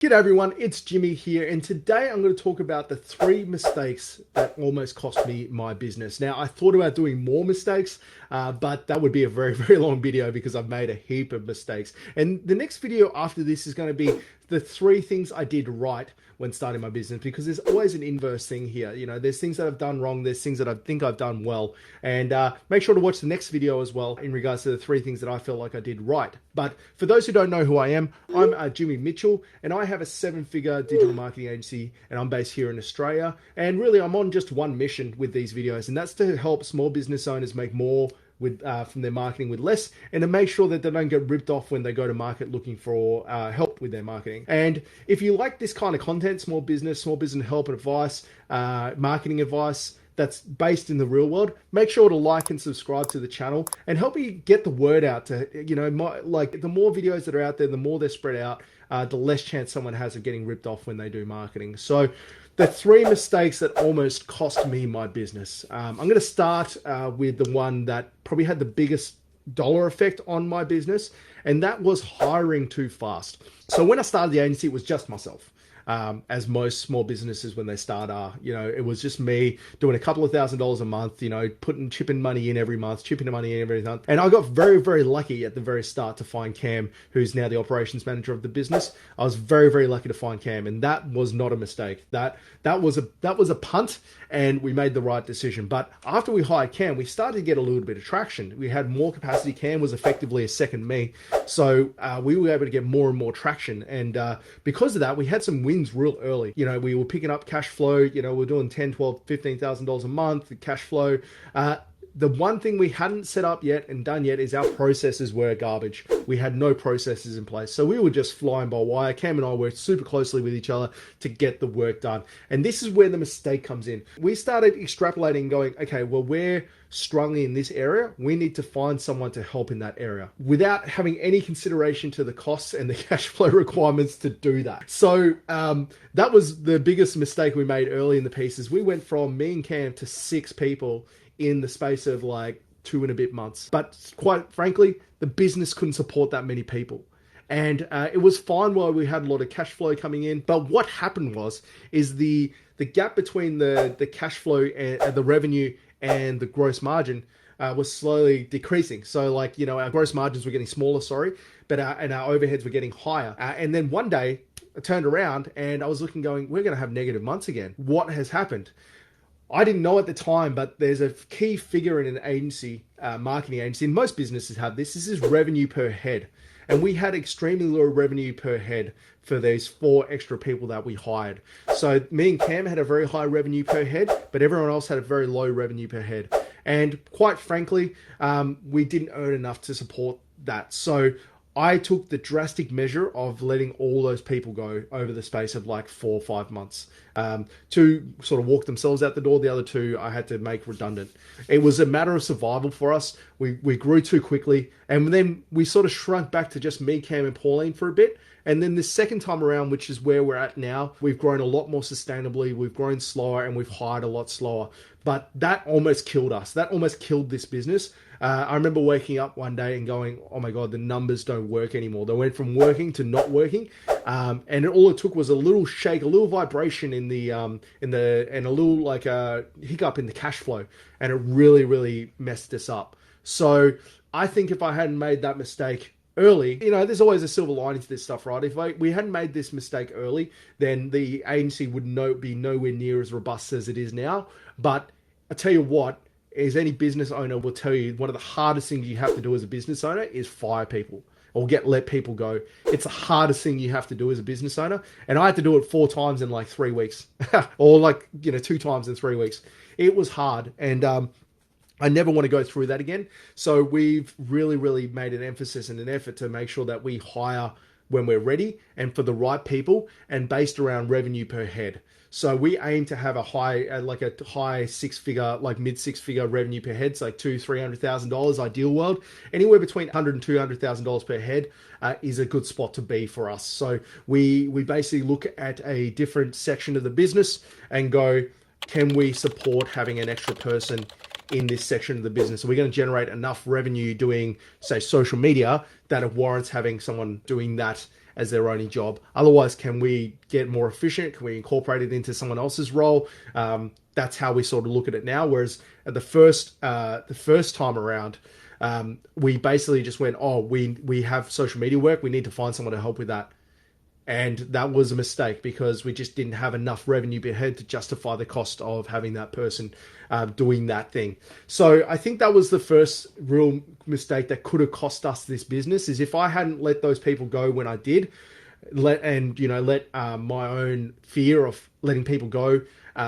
G'day everyone, it's Jimmy here, and today I'm going to talk about the 3 mistakes that almost cost me my business. Now, I thought about doing more mistakes, but that would be a very long video because I've made a heap of mistakes. And the next video after this is going to be the 3 things I did right when starting my business, because there's always an inverse thing here. You know, there's things that I've done wrong, there's things that I think I've done well. And make sure to watch the next video as well in regards to the 3 things that I feel like I did right. But for those who don't know who I am, I'm Jimmy Mitchell, and I have a 7-figure digital marketing agency, and I'm based here in Australia. And really, I'm on just one mission with these videos, and that's to help small business owners make more with from their marketing with less, and to make sure that they don't get ripped off when they go to market looking for help with their marketing. And if you like this kind of content, small business help and advice, marketing advice that's based in the real world, make sure to like and subscribe to the channel and help me get the word out to, you know, the more videos that are out there, the more they're spread out, the less chance someone has of getting ripped off when they do marketing. So the 3 mistakes that almost cost me my business. I'm going to start with the one that probably had the biggest dollar effect on my business, and that was hiring too fast. So when I started the agency, it was just myself. As most small businesses when they start are, you know, it was just me doing a couple of $1,000s a month, you know, chipping money in every month, chipping the money in every month. And I got very lucky at the very start to find Cam, who's now the operations manager of the business. I was very lucky to find Cam, and that was not a mistake. That was a punt, and we made the right decision. But after we hired Cam, we started to get a little bit of traction. We had more capacity. Cam was effectively a second me. So we were able to get more and more traction. And because of that, we had some wins real early. You know, we were picking up cash flow. You know, we're doing $10, $12, $15,000 a month, the cash flow. The one thing we hadn't set up yet and done yet is our processes were garbage. We had no processes in place. So we were just flying by wire. Cam and I worked super closely with each other to get the work done. And this is where the mistake comes in. We started extrapolating, going, okay, well, we're struggling in this area. We need to find someone to help in that area without having any consideration to the costs and the cash flow requirements to do that. So that was the biggest mistake we made early in the pieces. We went from me and Cam to 6 people in the space of like 2 and a bit months. But quite frankly, the business couldn't support that many people. And it was fine while we had a lot of cash flow coming in. But what happened is the gap between the cash flow and the revenue and the gross margin was slowly decreasing. So like, you know, our gross margins were getting smaller, but our overheads were getting higher. And then one day I turned around and I was looking going, we're going to have negative months again. What has happened? I didn't know at the time, but there's a key figure in an agency, marketing agency, and most businesses have this. This is revenue per head. And we had extremely low revenue per head for these 4 extra people that we hired. So me and Cam had a very high revenue per head, but everyone else had a very low revenue per head. And quite frankly, we didn't earn enough to support that. So I took the drastic measure of letting all those people go over the space of like 4 or 5 months. 2 sort of walked themselves out the door. The other 2 I had to make redundant. It was a matter of survival for us. We grew too quickly, and then we sort of shrunk back to just me, Cam, and Pauline for a bit. And then the second time around, which is where we're at now, we've grown a lot more sustainably, we've grown slower, and we've hired a lot slower. But that almost killed us. That almost killed this business. I remember waking up one day and going, oh my God, the numbers don't work anymore. They went from working to not working. And all it took was a little shake, a little vibration and a little like a hiccup in the cash flow. And it really messed us up. So I think if I hadn't made that mistake early, you know, there's always a silver lining to this stuff, right? If we hadn't made this mistake early, then the agency would be nowhere near as robust as it is now. But I tell you what, as any business owner will tell you, one of the hardest things you have to do as a business owner is fire people or let people go. It's the hardest thing you have to do as a business owner. And I had to do it 4 times in like 3 weeks or like, you know, 2 times in 3 weeks. It was hard. And, I never want to go through that again. So we've really made an emphasis and an effort to make sure that we hire when we're ready and for the right people and based around revenue per head. So we aim to have a high 6-figure, like mid 6-figure revenue per head. So like $200,000-$300,000 ideal world. Anywhere between $100,000 and $200,000 per head is a good spot to be for us. So we basically look at a different section of the business and go, can we support having an extra person in this section of the business? So we're going to generate enough revenue doing, say, social media that it warrants having someone doing that as their only job. Otherwise, can we get more efficient? Can we incorporate it into someone else's role? That's how we sort of look at it now. Whereas at the first time around, we basically just went, oh, we have social media work. We need to find someone to help with that. And that was a mistake because we just didn't have enough revenue per head to justify the cost of having that person doing that thing. So I think that was the first real mistake that could have cost us this business, is if I hadn't let those people go when I did, let my own fear of letting people go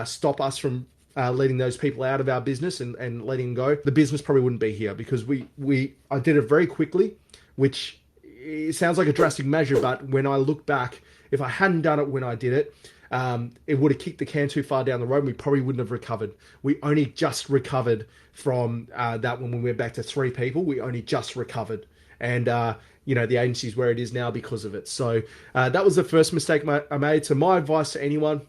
stop us from letting those people out of our business and letting go, the business probably wouldn't be here, because I did it very quickly, which it sounds like a drastic measure, but when I look back, if I hadn't done it when I did it, it would have kicked the can too far down the road. And we probably wouldn't have recovered. We only just recovered from that when we went back to 3 people. We only just recovered. And, the agency's where it is now because of it. So that was the first mistake I made. So my advice to anyone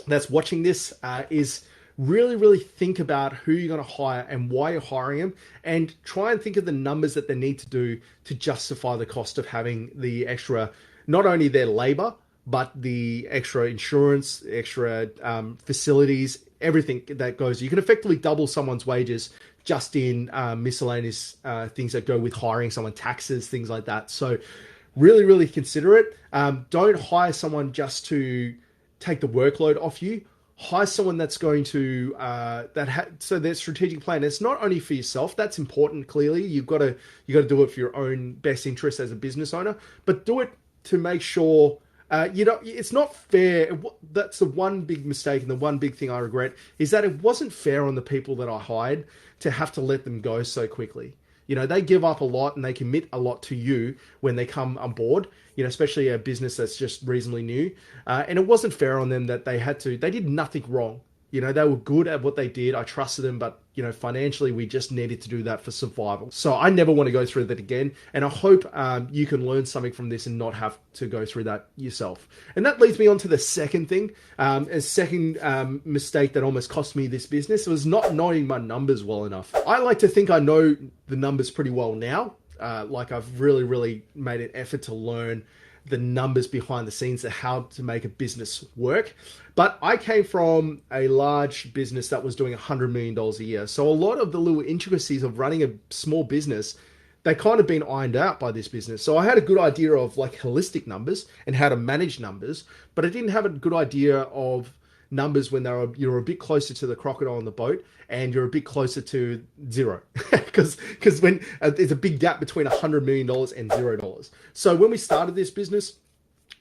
that's watching this is really, really think about who you're going to hire and why you're hiring them, and try and think of the numbers that they need to do to justify the cost of having the extra, not only their labor, but the extra insurance, extra facilities, everything that goes. You can effectively double someone's wages just in miscellaneous things that go with hiring someone, taxes, things like that. So really, really consider it. Don't hire someone just to take the workload off you. Hire someone that's going to so their strategic plan. It's not only for yourself. That's important. Clearly, you got to do it for your own best interest as a business owner, but do it to make sure. It's not fair. That's the one big mistake, and the one big thing I regret is that it wasn't fair on the people that I hired to have to let them go so quickly. They give up a lot and they commit a lot to you when they come on board, especially a business that's just reasonably new. And it wasn't fair on them that they did nothing wrong. They were good at what they did. I trusted them, but financially, we just needed to do that for survival. So I never want to go through that again. And I hope you can learn something from this and not have to go through that yourself. And that leads me on to the second thing. A second mistake that almost cost me this business was not knowing my numbers well enough. I like to think I know the numbers pretty well now. I've really, really made an effort to learn the numbers behind the scenes of how to make a business work. But I came from a large business that was doing $100 million a year. So a lot of the little intricacies of running a small business, they kind of been ironed out by this business. So I had a good idea of holistic numbers and how to manage numbers, but I didn't have a good idea of numbers when you're a bit closer to the crocodile on the boat and you're a bit closer to zero, because when there's a big gap between $100 million and $0. So when we started this business,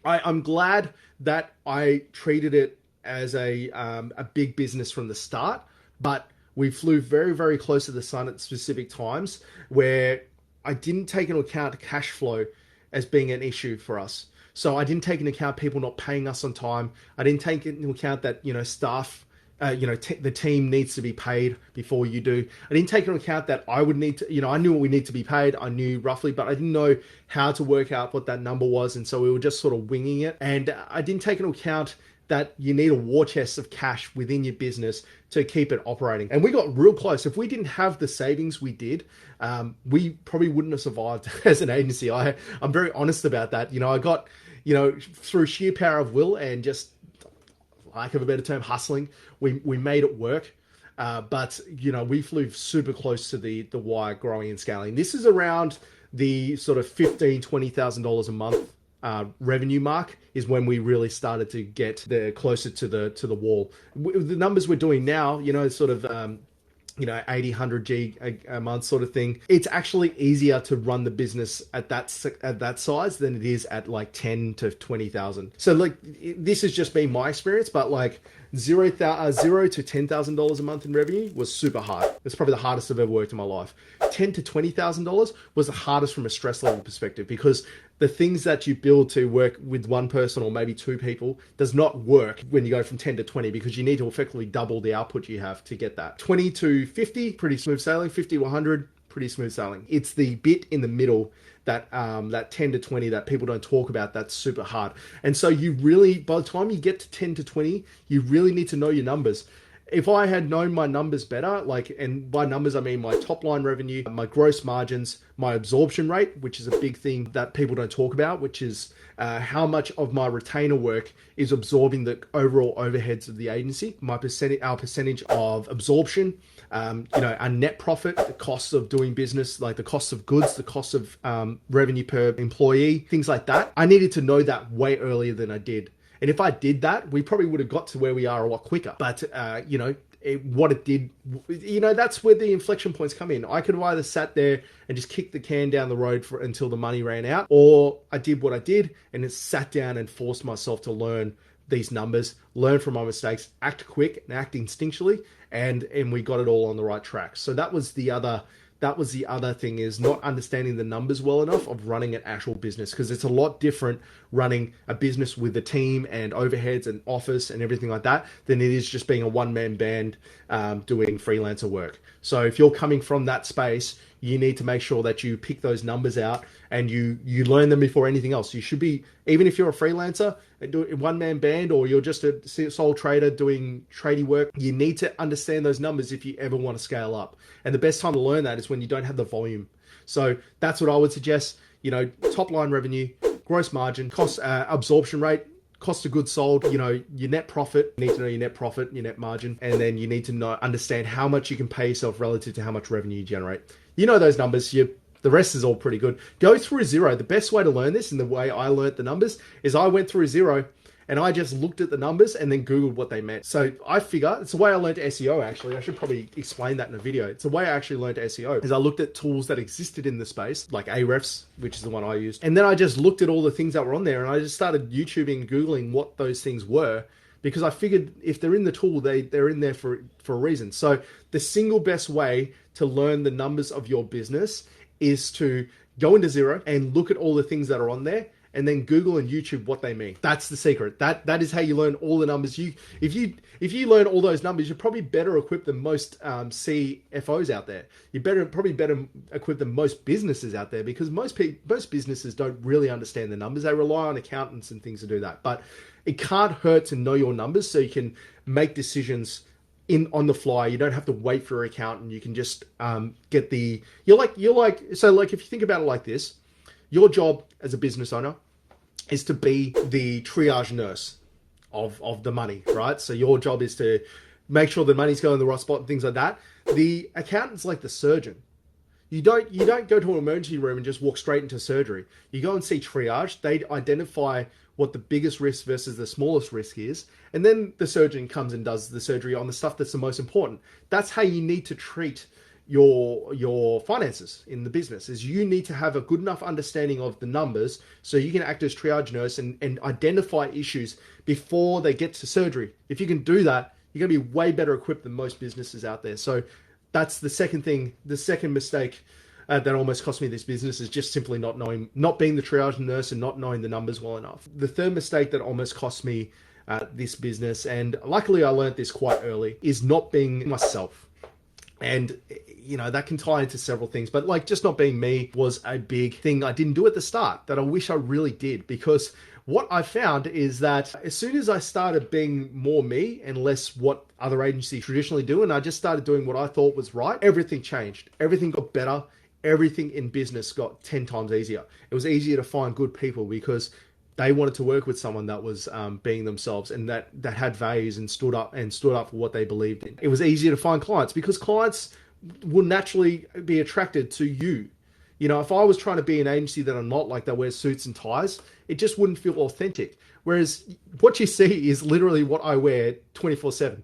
I'm glad that I treated it as a big business from the start, but we flew very, very close to the sun at specific times where I didn't take into account cash flow as being an issue for us. So I didn't take into account people not paying us on time. I didn't take into account that, staff, the team needs to be paid before you do. I didn't take into account that I would need to, I knew what we need to be paid. I knew roughly, but I didn't know how to work out what that number was. And so we were just sort of winging it. And I didn't take into account that you need a war chest of cash within your business to keep it operating. And we got real close. If we didn't have the savings we did, we probably wouldn't have survived as an agency. I'm very honest about that. I got, through sheer power of will and just, lack of a better term, hustling, we made it work. But we flew super close to the wire, growing and scaling. This is around the sort of $15,000, $20,000 a month revenue mark is when we really started to get closer to the wall. The numbers we're doing now, sort of 80, 100 G a month sort of thing. It's actually easier to run the business at that size than it is at 10 to 20,000. So this has just been my experience, but $0 to $10,000 a month in revenue was super hard. It's probably the hardest I've ever worked in my life. $10,000 to $20,000 was the hardest from a stress level perspective, because the things that you build to work with one person or maybe 2 people does not work when you go from 10 to 20, because you need to effectively double the output you have to get that. 20 to 50, pretty smooth sailing. 50 to 100, pretty smooth sailing. It's the bit in the middle that 10 to 20 that people don't talk about, that's super hard. And so you really, by the time you get to 10 to 20, you really need to know your numbers. if I had known my numbers better, like, and by numbers, I mean my top line revenue, my gross margins, my absorption rate, which is a big thing that people don't talk about, which is how much of my retainer work is absorbing the overall overheads of the agency, our percentage of absorption, our net profit, the costs of doing business, like the cost of goods, the cost of revenue per employee, things like that. I needed to know that way earlier than I did. And if I did that, we probably would have got to where we are a lot quicker. But, what it did, that's where the inflection points come in. I could have either sat there and just kicked the can down the road until the money ran out, or I did what I did and just sat down and forced myself to learn these numbers, learn from my mistakes, act quick and act instinctually, and we got it all on the right track. So that was the other thing, is not understanding the numbers well enough of running an actual business, because it's a lot different running a business with a team and overheads and office and everything like that than it is just being a one-man band doing freelancer work. So if you're coming from that space, you need to make sure that you pick those numbers out and you learn them before anything else. You should be, even if you're a freelancer, a one-man band, or you're just a sole trader doing trading work, you need to understand those numbers if you ever want to scale up. And the best time to learn that is when you don't have the volume. So that's what I would suggest. Top line revenue, gross margin, cost, absorption rate, cost of goods sold, your net profit. You need to know your net profit, your net margin, and then you need to understand how much you can pay yourself relative to how much revenue you generate. You know those numbers. The rest is all pretty good. Go through zero. The best way to learn this, and the way I learned the numbers, is I went through zero and I just looked at the numbers and then Googled what they meant. So I figure it's the way I learned SEO, actually. I should probably explain that in a video. It's the way I actually learned SEO, is I looked at tools that existed in the space, like Ahrefs, which is the one I used. And then I just looked at all the things that were on there, and I just started YouTubing and Googling what those things were, because I figured if they're in the tool, they're in there for a reason. So the single best way to learn the numbers of your business is to go into zero and look at all the things that are on there, and then Google and YouTube what they mean. That's the secret. That is how you learn all the numbers. If you learn all those numbers, you're probably better equipped than most CFOs out there. You're probably better equipped than most businesses out there, because most businesses don't really understand the numbers. They rely on accountants and things to do that. But it can't hurt to know your numbers so you can make decisions on the fly. You don't have to wait for your accountant. You can just get the, so if you think about it like this, your job as a business owner is to be the triage nurse of the money, right? So your job is to make sure the money's going in the right spot and things like that. The accountant's like the surgeon. You don't go to an emergency room and just walk straight into surgery. You go and see triage. They identify what the biggest risk versus the smallest risk is, and then the surgeon comes and does the surgery on the stuff that's the most important. That's how you need to treat your finances in the business, is you need to have a good enough understanding of the numbers so you can act as triage nurse and identify issues before they get to surgery. If you can do that, you're going to be way better equipped than most businesses out there. So that's the second thing. The second mistake that almost cost me this business is just simply not being the triage nurse and not knowing the numbers well enough. The third mistake that almost cost me this business, and luckily I learned this quite early, is not being myself. And, that can tie into several things, but just not being me was a big thing I didn't do at the start that I wish I really did, because what I found is that as soon as I started being more me and less what other agencies traditionally do, and I just started doing what I thought was right, everything changed. Everything got better. Everything in business got 10 times easier. It was easier to find good people because they wanted to work with someone that was being themselves and that had values and stood up for what they believed in. It was easier to find clients because clients will naturally be attracted to you. If I was trying to be an agency that I'm not, like that wears suits and ties, it just wouldn't feel authentic. Whereas what you see is literally what I wear 24/7.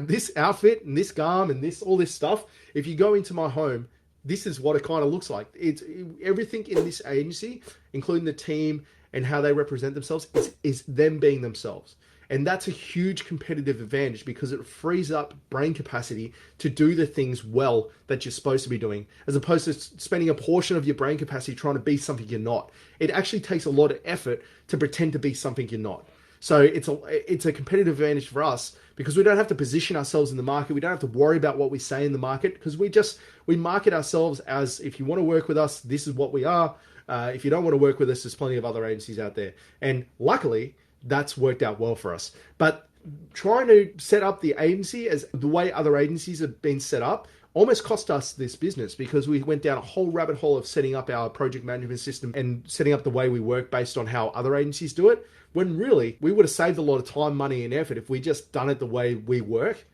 This outfit and this garb and all this stuff, if you go into my home, this is what it kind of looks like. It's everything in this agency, including the team and how they represent themselves, is them being themselves. And that's a huge competitive advantage because it frees up brain capacity to do the things well that you're supposed to be doing, as opposed to spending a portion of your brain capacity trying to be something you're not. It actually takes a lot of effort to pretend to be something you're not. So it's a competitive advantage for us because we don't have to position ourselves in the market. We don't have to worry about what we say in the market because we market ourselves as, if you want to work with us, this is what we are. If you don't want to work with us, there's plenty of other agencies out there. And luckily, that's worked out well for us. But trying to set up the agency as the way other agencies have been set up almost cost us this business, because we went down a whole rabbit hole of setting up our project management system and setting up the way we work based on how other agencies do it, when really we would have saved a lot of time, money, and effort if we just done it the way we work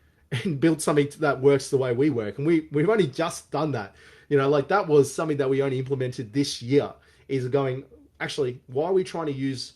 and built something that works the way we work. And we've only just done that. Like that was something that we only implemented this year, is going, actually, why are we trying to use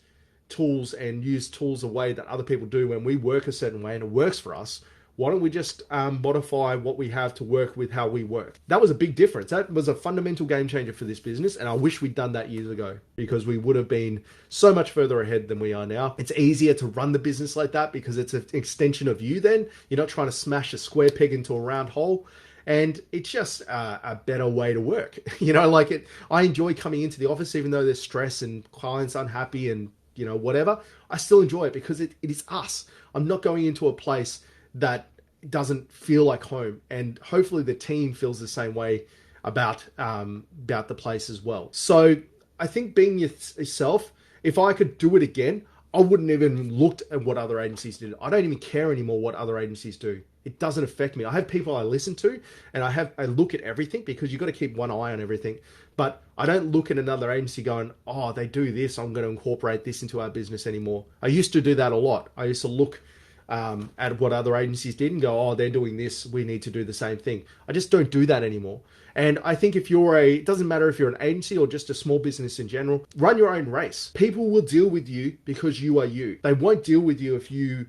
tools and use tools a way that other people do when we work a certain way and it works for us? Why don't we just modify what we have to work with how we work? That was a big difference. That was a fundamental game changer for this business. And I wish we'd done that years ago, because we would have been so much further ahead than we are now. It's easier to run the business like that because it's an extension of you then. You're not trying to smash a square peg into a round hole. And it's just a better way to work. I enjoy coming into the office, even though there's stress and clients unhappy and, whatever. I still enjoy it because it is us. I'm not going into a place that doesn't feel like home, and hopefully the team feels the same way about the place as well. So I think being yourself, if I could do it again, I wouldn't even looked at what other agencies did. I don't even care anymore what other agencies do. It doesn't affect me. I have people I listen to, and I look at everything, because you've got to keep one eye on everything. But I don't look at another agency going, oh, they do this, I'm going to incorporate this into our business anymore. I used to do that a lot. I used to look at what other agencies did and go, oh, they're doing this, we need to do the same thing. I just don't do that anymore. And I think if it doesn't matter if you're an agency or just a small business in general, run your own race. People will deal with you because you are you. They won't deal with you if you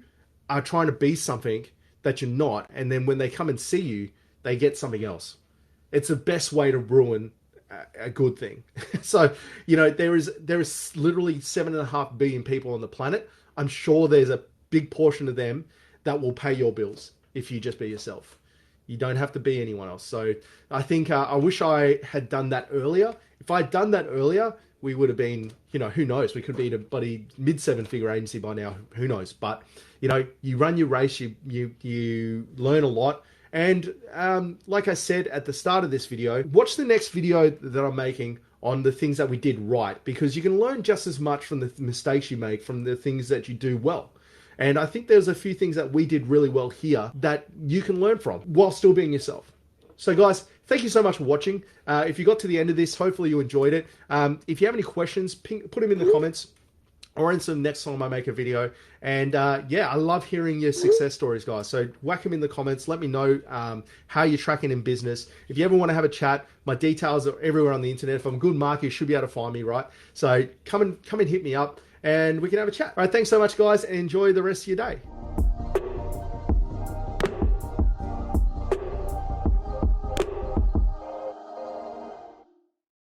are trying to be something that you're not. And then when they come and see you, they get something else. It's the best way to ruin a good thing. So, there is literally 7.5 billion people on the planet. I'm sure there's a big portion of them that will pay your bills if you just be yourself. You don't have to be anyone else. So I think I wish I had done that earlier. If I'd done that earlier, we would have been, who knows? We could be a bloody mid-7-figure agency by now. Who knows? But, you run your race, you learn a lot. And like I said at the start of this video, watch the next video that I'm making on the things that we did right, because you can learn just as much from the mistakes you make from the things that you do well. And I think there's a few things that we did really well here that you can learn from while still being yourself. So guys, thank you so much for watching. If you got to the end of this, hopefully you enjoyed it. If you have any questions, put them in the comments, or answer them next time I make a video. And I love hearing your success stories, guys. So whack them in the comments. Let me know how you're tracking in business. If you ever want to have a chat, my details are everywhere on the internet. If I'm a good marketer, you should be able to find me, right? So come and hit me up, and we can have a chat. All right, thanks so much, guys, and enjoy the rest of your day.